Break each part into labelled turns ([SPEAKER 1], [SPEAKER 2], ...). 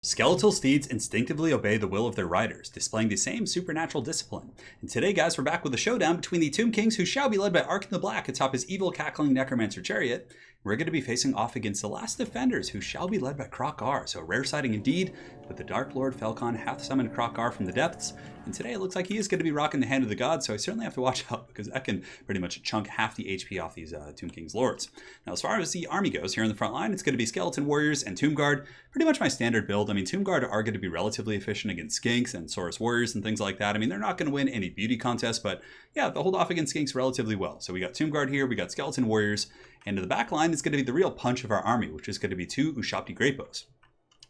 [SPEAKER 1] Skeletal steeds instinctively obey the will of their riders, displaying the same supernatural discipline. And today, guys, we're back with a showdown between the Tomb Kings, who shall be led by Ark in the Black atop his evil, cackling Necromancer chariot. We're going to be facing off against the last defenders, who shall be led by KROQ, so a rare sighting indeed, but the Dark Lord Felcon hath summoned KROQ from the depths, and today it looks like he is going to be rocking the Hand of the Gods, so I certainly have to watch out, because that can pretty much chunk half the HP off these Tomb Kings Lords. Now, as far as the army goes, here in the front line, it's going to be Skeleton Warriors and Tomb Guard, pretty much my standard build. I mean, Tomb Guard are going to be relatively efficient against Skinks and Saurus Warriors and things like that. I mean, they're not going to win any beauty contests, but yeah, they'll hold off against Skinks relatively well. So we got Tomb Guard here, we got Skeleton Warriors, and to the back line is going to be the real punch of our army, which is going to be two Ushabti Great Bows.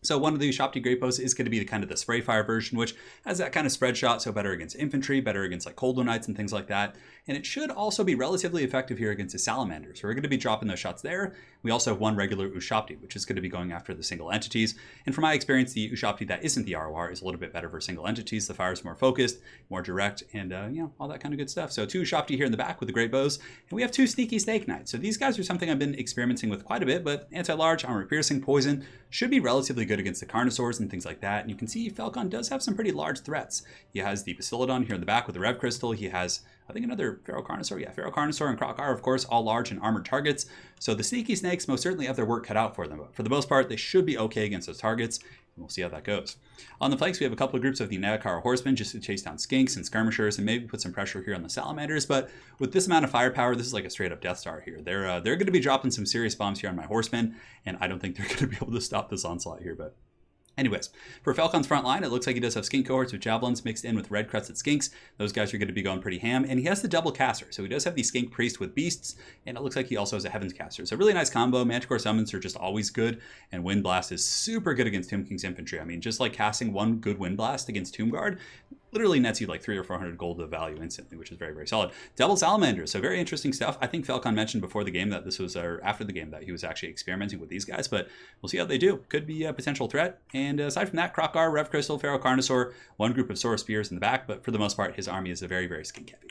[SPEAKER 1] So one of the Ushabti Great Bows is going to be kind of the spray fire version, which has that kind of spread shot, so better against infantry, better against like Cold Knights and things like that. And it should also be relatively effective here against the Salamanders. So we're going to be dropping those shots there. We also have one regular Ushabti, which is going to be going after the single entities. And from my experience, the Ushabti that isn't the ROR is a little bit better for single entities. The fire is more focused, more direct, and you know, all that kind of good stuff. So two Ushabti here in the back with the Great Bows. And we have two Sneaky Snake Knights. So these guys are something I've been experimenting with quite a bit, but anti-large, armor piercing, poison should be relatively good against the Carnosaurs and things like that. And you can see Felcon does have some pretty large threats. He has the Basilodon here in the back with the Rev Crystal. He has, I think, another Pharaoh Carnosaur. Yeah, Pharaoh Carnosaur and KROQ, of course, all large and armored targets. So the Sneaky Snakes most certainly have their work cut out for them. But for the most part, they should be okay against those targets. And we'll see how that goes. On the flanks, we have a couple of groups of the Nagakara Horsemen just to chase down Skinks and Skirmishers and maybe put some pressure here on the Salamanders. But with this amount of firepower, this is like a straight up Death Star here. They're going to be dropping some serious bombs here on my Horsemen, and I don't think they're going to be able to stop this onslaught here, but anyways, for Felcon's front line, it looks like he does have Skink cohorts with Javelins mixed in with red crested Skinks. Those guys are going to be going pretty ham. And he has the double caster. So he does have the Skink Priest with Beasts. And it looks like he also has a Heavens caster. So really nice combo. Manticore summons are just always good. And Wind Blast is super good against Tomb King's infantry. I mean, just like casting one good Wind Blast against Tomb Guard literally nets you like 300 or 400 gold of value instantly, which is very, very solid. Double Salamanders, so very interesting stuff. I think Felcon mentioned before the game that this was, or after the game, that he was actually experimenting with these guys, but we'll see how they do. Could be a potential threat. And aside from that, KROQ, Rev Crystal, Pharaoh Carnosaur, one group of Saurus Spears in the back, but for the most part, his army is a very, very skink heavy.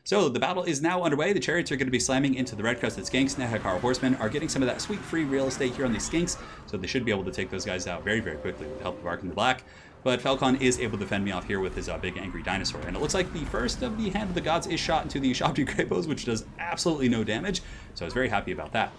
[SPEAKER 1] So the battle is now underway. The chariots are going to be slamming into the red-crested Skinks. Nagakara Horsemen are getting some of that sweet free real estate here on these Skinks, so they should be able to take those guys out very, very quickly with the help of Ark in the Black. But Felcon is able to fend me off here with his big angry dinosaur. And it looks like the first of the Hand of the Gods is shot into the Ushabti Great Bows, which does absolutely no damage. So I was very happy about that.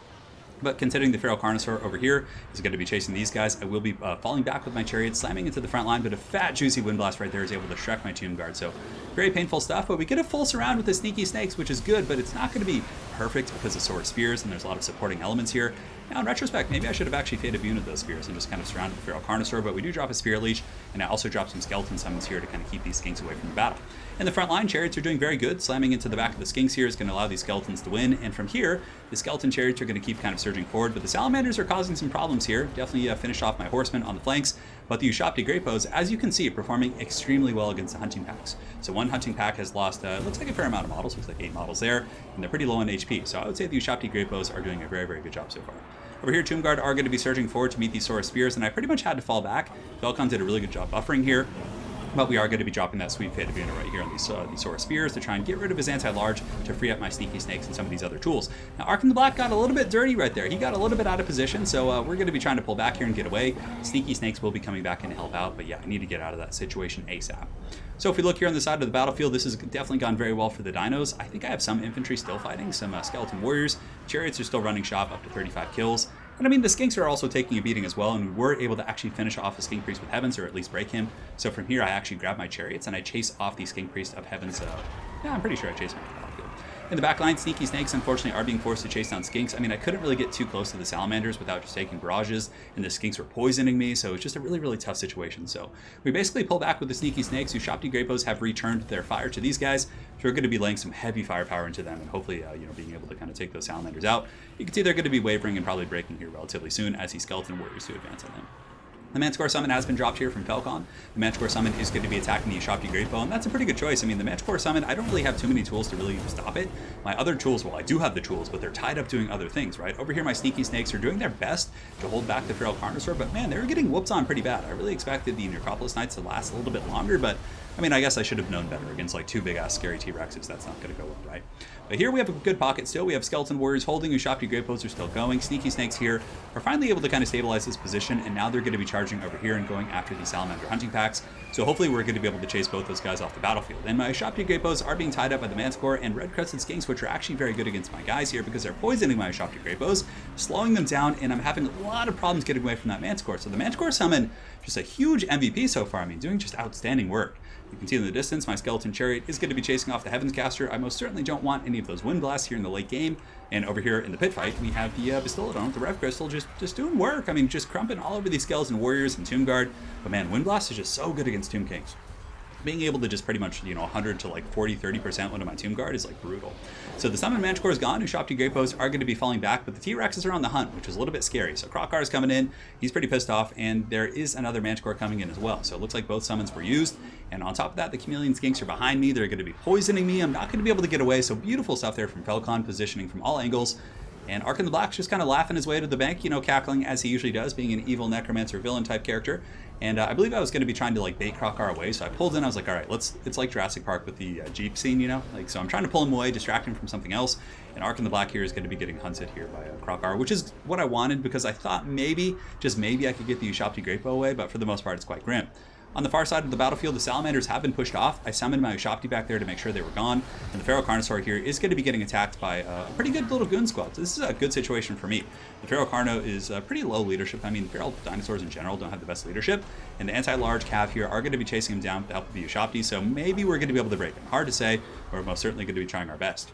[SPEAKER 1] But considering the Pharaoh Carnosaur over here is going to be chasing these guys, I will be falling back with my chariot, slamming into the front line, but a fat, juicy Wind Blast right there is able to Shrek my Tomb Guard. So very painful stuff, but we get a full surround with the Sneaky Snakes, which is good, but it's not going to be perfect because of Saurus Spears, and there's a lot of supporting elements here. Now, in retrospect, maybe I should have actually Fate Immune of those Spears and just kind of surrounded the Pharaoh Carnosaur, but we do drop a Spear Leech, and I also drop some Skeleton Summons here to kind of keep these Skinks away from the battle. In the front line, chariots are doing very good. Slamming into the back of the Skinks here is going to allow these skeletons to win, and from here, the skeleton chariots are going to keep kind of surging forward, but the Salamanders are causing some problems here. Definitely finish off my horsemen on the flanks, but the Ushabti Great Bows, as you can see, performing extremely well against the hunting packs. So one hunting pack has lost, looks like a fair amount of models, looks like 8 models there, and they're pretty low on HP. So I would say the Ushabti Great Bows are doing a very, very good job so far. Over here, Tomb Guard are going to be surging forward to meet these Saurus Spears, and I pretty much had to fall back. Felcon did a really good job buffering here, but we are going to be dropping that sweet Fate of Una right here on these Saurus Spears to try and get rid of his anti-large to free up my Sneaky Snakes and some of these other tools. Now, Ark in the Black got a little bit dirty right there. He got a little bit out of position, so we're going to be trying to pull back here and get away. Sneaky Snakes will be coming back in to help out, but yeah, I need to get out of that situation ASAP. So if we look here on the side of the battlefield, this has definitely gone very well for the dinos. I think I have some infantry still fighting, some Skeleton Warriors. Chariots are still running shop up to 35 kills. And I mean, the Skinks are also taking a beating as well, and we were able to actually finish off the Skink Priest with Heavens, or at least break him. So from here, I actually grab my chariots, and I chase off the Skink Priest of Heavens. Yeah, I'm pretty sure I chase him off the battlefield. In the back line, Sneaky Snakes, unfortunately, are being forced to chase down Skinks. I mean, I couldn't really get too close to the Salamanders without just taking barrages, and the Skinks were poisoning me, so it's just a really, really tough situation. So we basically pull back with the Sneaky Snakes. Ushabti Great Bows have returned their fire to these guys, so we're going to be laying some heavy firepower into them, and hopefully, you know, being able to kind of take those Salamanders out. You can see they're going to be wavering and probably breaking here relatively soon as these Skeleton Warriors do advance on them. The Manticore Summon has been dropped here from Felcon. The Manticore Summon is going to be attacking the Ushabti Great Bow, and that's a pretty good choice. I mean, the Manticore Summon, I don't really have too many tools to really stop it. My other tools, well, I do have the tools, but they're tied up doing other things, right? Over here, my Sneaky Snakes are doing their best to hold back the Pharaoh Carnosaur, but man, they were getting whooped on pretty bad. I really expected the Necropolis Knights to last a little bit longer, but I mean, I guess I should have known better against like two big-ass scary T-Rexes. That's not going to go well, right? But here we have a good pocket still. We have Skeleton Warriors holding. Ushabti Great Bows are still going. Sneaky Snakes here are finally able to kind of stabilize this position, and now they're going to be charging charging over here and going after the Salamander hunting packs. So hopefully we're going to be able to chase both those guys off the battlefield. And my Shopti Great Bows are being tied up by the Manticore and Red Crested Skinks, which are actually very good against my guys here because they're poisoning my Shopti Great Bows, slowing them down, and I'm having a lot of problems getting away from that Manticore. So the Manticore summon, just a huge MVP so far. I mean, doing just outstanding work. You can see in the distance, my Skeleton Chariot is going to be chasing off the Heavens Caster. I most certainly don't want any of those Wind Blasts here in the late game. And over here in the pit fight, we have the Bastillodon with the Rev Crystal just doing work. I mean, just crumping all over these Skeleton Warriors and Tomb Guard. But man, Wind Blast is just so good against Tomb Kings. Being able to just pretty much, 100 to like 40, 30% one of my Tomb Guard is like brutal. So the Summon Manticore is gone, Ushopti Great Bows are going to be falling back, but the T-Rexes are on the hunt, which is a little bit scary. So KROQ is coming in, he's pretty pissed off, and there is another Manticore coming in as well. So it looks like both summons were used, and on top of that, the Chameleon Skinks are behind me, they're going to be poisoning me, I'm not going to be able to get away, so beautiful stuff there from Falcon, positioning from all angles. And Arkin the Black's just kind of laughing his way to the bank, cackling as he usually does, being an evil necromancer villain type character. And I believe I was going to be trying to like bait KROQ away, so I pulled in. I was like, all right, it's like Jurassic Park with the Jeep scene, so I'm trying to pull him away, distract him from something else. And Arkin the Black here is going to be getting hunted here by KROQ, which is what I wanted because I thought maybe, just maybe, I could get the Ushopti Great Bow away, but for the most part, it's quite grim. On the far side of the battlefield, the Salamanders have been pushed off. I summoned my Ushopti back there to make sure they were gone. And the Feral Carnosaur here is going to be getting attacked by a pretty good little goon squad. So this is a good situation for me. The Feral Carno is pretty low leadership. I mean, feral dinosaurs in general don't have the best leadership. And the anti-large cav here are going to be chasing him down with the help of the Ushopti. So maybe we're going to be able to break him. Hard to say. We're most certainly going to be trying our best.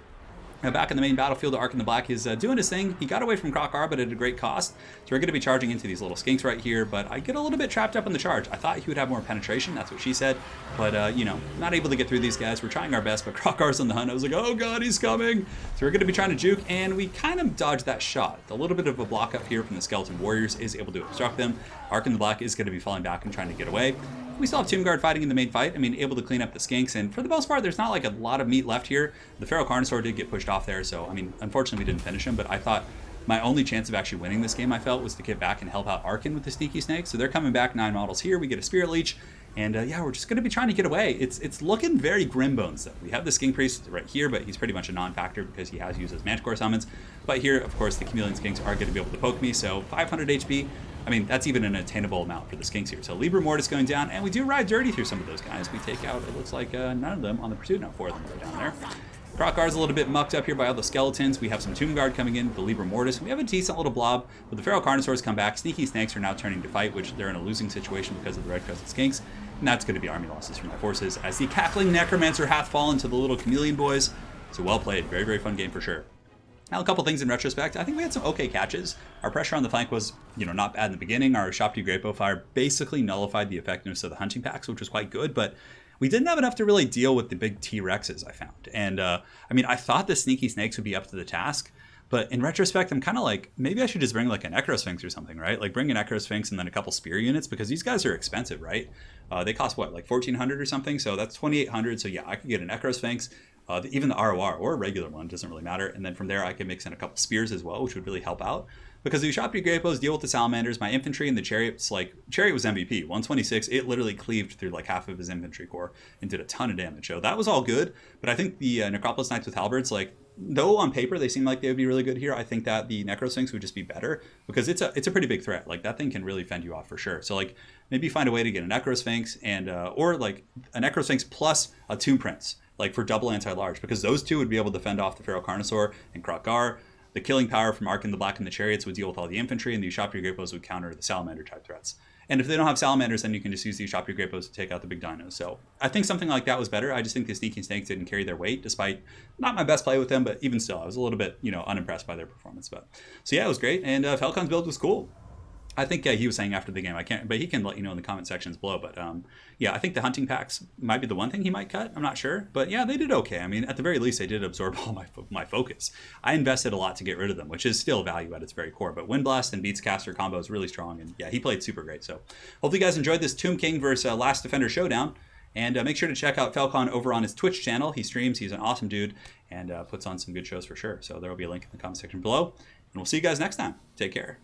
[SPEAKER 1] Now back in the main battlefield, Arkin the Black is doing his thing. He got away from KROQ, but at a great cost. So we're going to be charging into these little skinks right here, but I get a little bit trapped up in the charge. I thought he would have more penetration, that's what she said, but not able to get through these guys. We're trying our best, but KROQ's on the hunt. I was like, oh god, he's coming. So we're going to be trying to juke, and we kind of dodged that shot. A little bit of a block up here from the Skeleton Warriors is able to obstruct them. Arkin the Black is going to be falling back and trying to get away. We still have Tomb Guard fighting in the main fight. I mean, able to clean up the skinks, and for the most part, there's not like a lot of meat left here. The Feral Carnosaur did get pushed off there, so I mean, unfortunately, we didn't finish him, but I thought my only chance of actually winning this game, I felt, was to get back and help out Arkin with the Sneaky Snake. So they're coming back, 9 models here. We get a Spirit Leech, and yeah, we're just going to be trying to get away. It's looking very grim bones, though. We have the Skink Priest right here, but he's pretty much a non-factor because he has used his Manticore summons. But here, of course, the Chameleon Skinks are going to be able to poke me, so 500 HP. I mean, that's even an attainable amount for the Skinks here. So Libra Mortis going down, and we do ride dirty through some of those guys. We take out, it looks like, none of them on the pursuit. No, 4 of them go down there. KROQ's a little bit mucked up here by all the skeletons. We have some Tomb Guard coming in with the Libra Mortis. We have a decent little blob, but the Feral Carnosaurs come back. Sneaky Snakes are now turning to fight, which they're in a losing situation because of the Red Crested Skinks. And that's going to be army losses for my forces, as the Cackling Necromancer hath fallen to the little Chameleon boys. So well played. Very, very fun game for sure. Now, a couple things in retrospect. I think we had some okay catches. Our pressure on the flank was, not bad in the beginning. Our Ushopti Great Bow fire basically nullified the effectiveness of the hunting packs, which was quite good, but we didn't have enough to really deal with the big T-Rexes, I found. And, I mean, I thought the Sneaky Snakes would be up to the task, but in retrospect, I'm kind of like, maybe I should just bring like an Necrosphinx or something, right? Like bring an Necrosphinx and then a couple spear units, because these guys are expensive, right? They cost what, like 1,400 or something? So that's 2,800. So yeah, I could get an Necrosphinx. Even the ROR or a regular one doesn't really matter. And then from there, I can mix in a couple spears as well, which would really help out. Because the Ushopti Great Bows deal with the Salamanders, my infantry and the Chariots, like, Chariot was MVP. 126, it literally cleaved through like half of his infantry corps and did a ton of damage. So that was all good. But I think the Necropolis Knights with Halberds, like, though on paper they seem like they would be really good here, I think that the Necrosphinx would just be better because it's a pretty big threat. Like, that thing can really fend you off for sure. So like, maybe find a way to get a Necrosphinx and, or like a Necrosphinx plus a Tomb Prince, like for double anti-large, because those two would be able to fend off the Feral Carnosaur and KROQ. The killing power from Arkin the Black and the Chariots would deal with all the infantry, and the Ushopti Great Bows would counter the Salamander type threats. And if they don't have Salamanders, then you can just use the Ushopti Great Bows to take out the big dinos. So I think something like that was better. I just think the Sneaky Snakes didn't carry their weight, despite not my best play with them, but even still, I was a little bit, unimpressed by their performance. But so yeah, it was great, and Falcon's build was cool. I think he was saying after the game, but he can let you know in the comment sections below. But yeah, I think the hunting packs might be the one thing he might cut. I'm not sure, but yeah, they did okay. I mean, at the very least, they did absorb all my focus. I invested a lot to get rid of them, which is still value at its very core. But Wind Blast and Beats Caster combo is really strong, and yeah, he played super great. So hopefully you guys enjoyed this Tomb King versus Last Defender showdown. And make sure to check out Falcon over on his Twitch channel. He streams. He's an awesome dude and puts on some good shows for sure. So there will be a link in the comment section below. And we'll see you guys next time. Take care.